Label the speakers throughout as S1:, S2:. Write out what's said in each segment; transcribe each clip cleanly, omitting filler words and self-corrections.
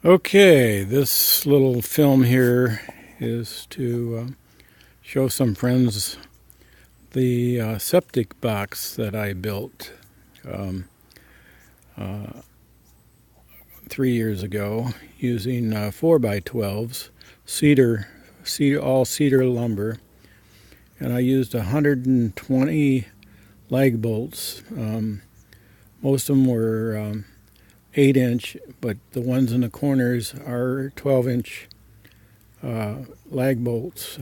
S1: Okay, this little film here is to show some friends the septic box that I built um, uh, 3 years ago using 4x12s, all cedar lumber, and I used 120 lag bolts. Most of them were 8-inch, but the ones in the corners are 12-inch lag bolts,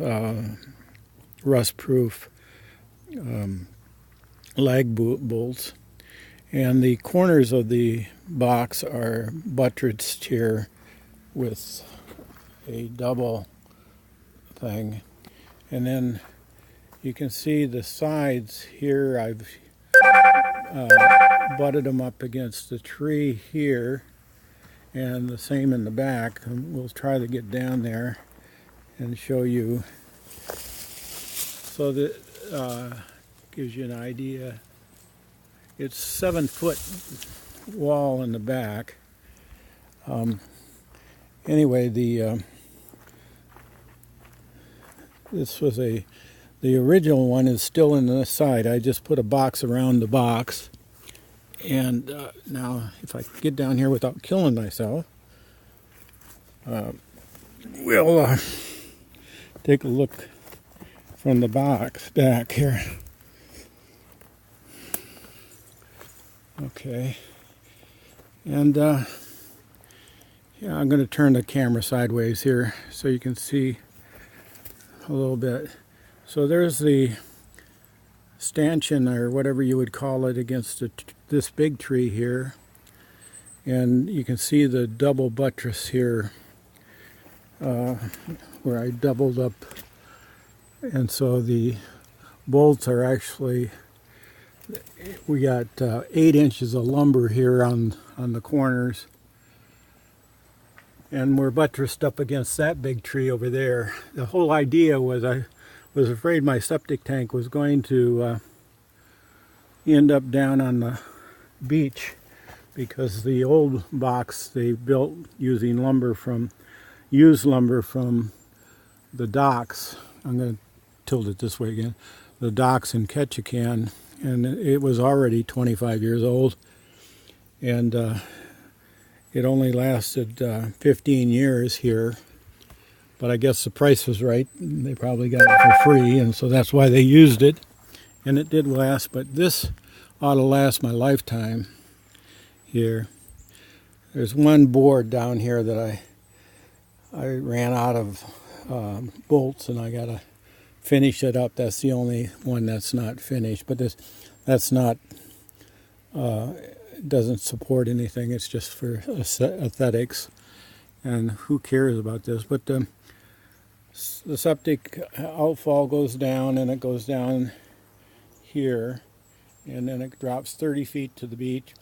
S1: rust-proof bolts. And the corners of the box are buttressed here with a double thing. And then you can see the sides here. I've butted them up against the tree here, and the same in the back. And we'll try to get down there and show you, so that gives you an idea. It's 7-foot wall in the back. Anyway, this was the original one is still in the side. I just put a box around the box. And now, if I can get down here without killing myself, we'll take a look from the box back here. Okay. And yeah, I'm going to turn the camera sideways here so you can see a little bit. So there's the stanchion, or whatever you would call it, against this big tree here, and you can see the double buttress here where I doubled up, and so the bolts are actually, we got 8 inches of lumber here on the corners, and we're buttressed up against that big tree over there. The whole idea was I was afraid my septic tank was going to end up down on the beach, because the old box they built using used lumber from the docks. I'm going to tilt it this way again. The docks in Ketchikan, and it was already 25 years old, and it only lasted 15 years here. But I guess the price was right. They probably got it for free, and so that's why they used it. And it did last, but this ought to last my lifetime here. There's one board down here that I ran out of bolts, and I got to finish it up. That's the only one that's not finished. But that's not, doesn't support anything. It's just for aesthetics. And who cares about this? But the septic outfall goes down, and it goes down here, and then it drops 30 feet to the beach,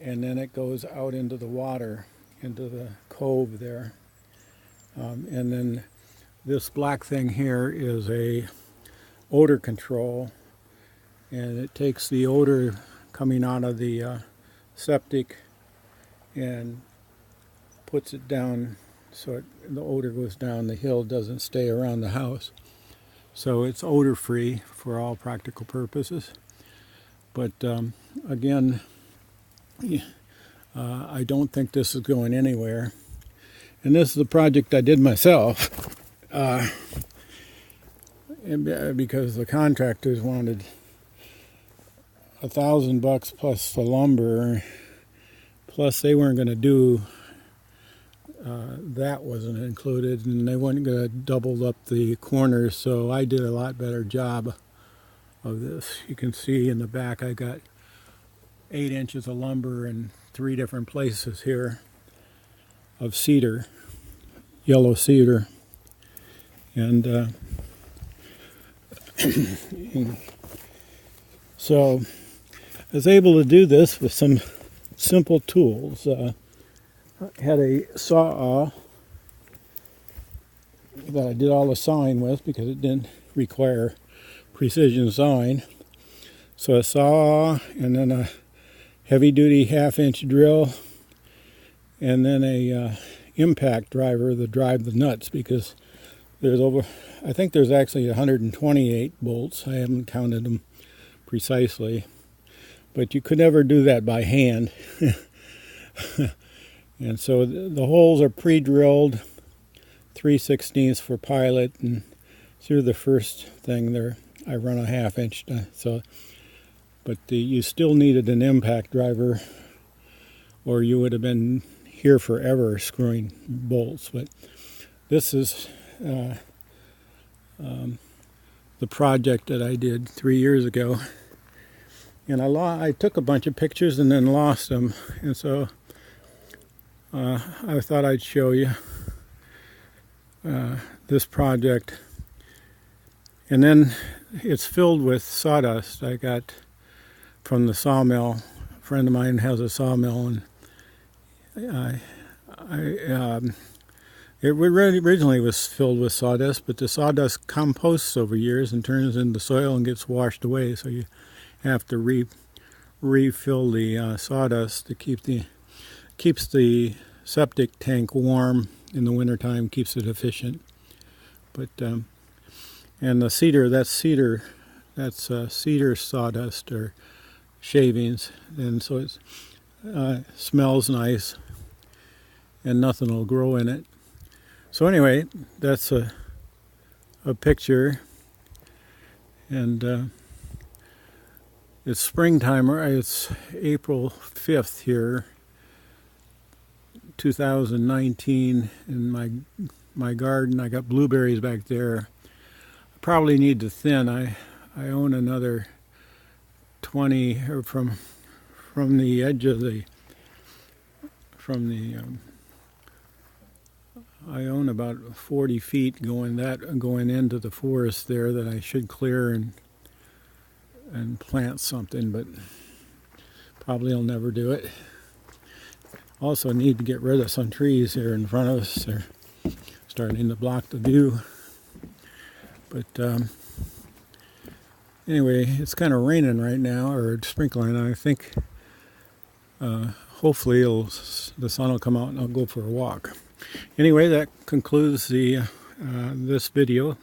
S1: and then it goes out into the water, into the cove there. And then this black thing here is a odor control, and it takes the odor coming out of the septic and puts it down, so the odor goes down the hill, doesn't stay around the house. So it's odor free for all practical purposes. But again, I don't think this is going anywhere. And this is a project I did myself, because the contractors wanted $1,000 plus the lumber, plus they weren't going to do that wasn't included, and they weren't going to double up the corners, so I did a lot better job of this. You can see in the back I got 8 inches of lumber in 3 different places here of cedar, yellow cedar, and so I was able to do this with some simple tools. Had a saw that I did all the sawing with, because it didn't require precision sawing. So a saw, and then a heavy-duty 1/2-inch drill, and then a impact driver to drive the nuts, because there's I think there's actually 128 bolts. I haven't counted them precisely, but you could never do that by hand. And so the holes are pre-drilled, 3/16 for pilot, and through the first thing there I run a 1/2 inch. But you still needed an impact driver, or you would have been here forever screwing bolts. But this is the project that I did 3 years ago, and I took a bunch of pictures and then lost them, and so I thought I'd show you this project. And then it's filled with sawdust I got from the sawmill. A friend of mine has a sawmill, and it originally was filled with sawdust, but the sawdust composts over years and turns into soil and gets washed away, so you have to refill the sawdust to keeps the septic tank warm in the wintertime, keeps it efficient. But and the cedar, that's cedar sawdust or shavings, and so it smells nice, and nothing will grow in it. So anyway, that's a picture, and it's springtime. It's April 5th here, 2019, in my garden. I got blueberries back there. I probably need to thin. I own another 20 or from the edge of I own about 40 feet going into the forest there that I should clear and plant something, but probably I'll never do it. Also need to get rid of some trees here in front of us. They're starting to block the view. But anyway, it's kind of raining right now, or sprinkling. I think hopefully the sun will come out and I'll go for a walk. Anyway, that concludes this video.